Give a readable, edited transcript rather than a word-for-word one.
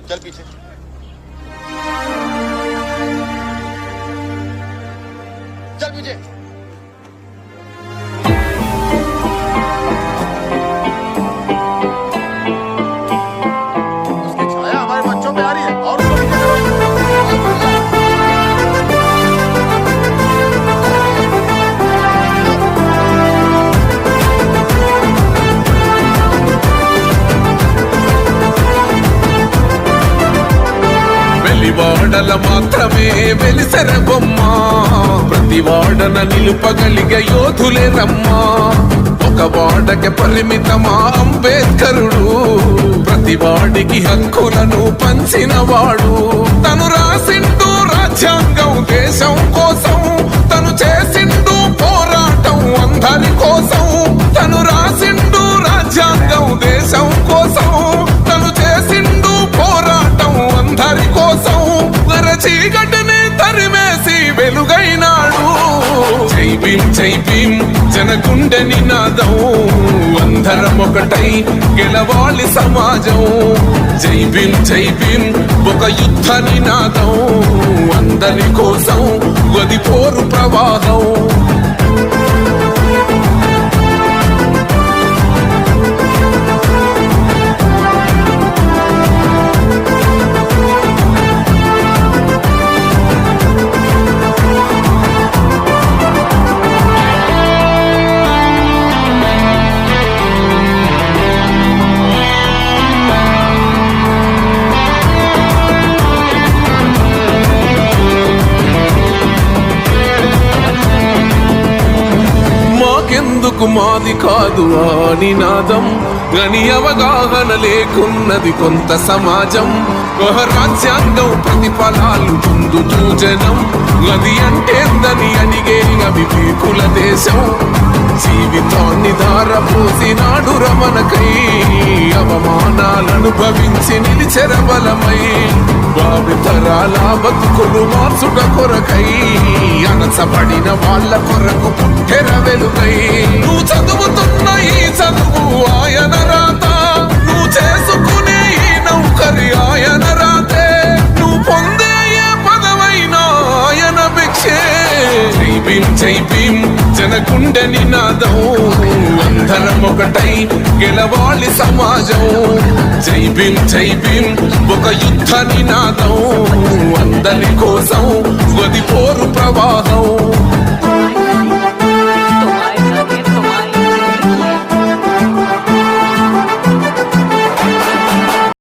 चल पीछे। चल पीछे। उसकी छाया हमारे बच्चों पे आ रही है और उसको पीछे करो। వాడల మాత్రమే వెలిసెర బొమ్మ ప్రతి వాడన నిలుపగలిగే యోధులే రమ్మా ఒక వాడకి పరిమితమా అంబేద్కరుడు ప్రతి వాడికి హక్కులను పంచిన వాడు తను రాసిండు రాజ్యాంగం దేశం కోసం తను చేసిండు పోరాటం అందరి కోసం తను రాసిండు రాజ్యాంగం దేశం కోసం తను చేసిండు పోరాటం అందరి కోసం చీకటిని తరిమేసి వెలుగైనాడు జై భీం జనగుండె నినాదం అందరం ఒకటై గెలవాలి సమాజం జై భీం ఒక యుద్ధ నినాదం అందరి కోసం గది పోరు ప్రవాహం ఎందుకు మాది కాదు ఆ నినాదం గని అవగాహన లేకున్నది కొంత సమాజం రాజ్యాంగం ప్రతిఫలాలు పొందుతూ జనం అది అంటేందని అడిగే అవివేకుల దేశం జీవితాన్ని ధారపోసినాడు రమణకై అవమానాలను భవించి నిలిచెర బలమై భావితరాల బతుకులు మార్చుట కొరకై అనసబడిన వాళ్ళ కొరకు పుట్టెర వెలుగై నువ్వు చదువుతున్న ఈ చదువు ఆయన రాత నువ్వు చేసుకునే ఈ నౌకరి ఆయన రాతే నువ్వు పొందే ఏ పదవైనా ఆయన భిక్షే జై భీం జనగుండె నినాదం అందరం ఒకటై గెలవాలి సమాజం జై భీం ఒక యుద్ధ నినాదం అందరి కోసం గది పోరు ప్రవాహం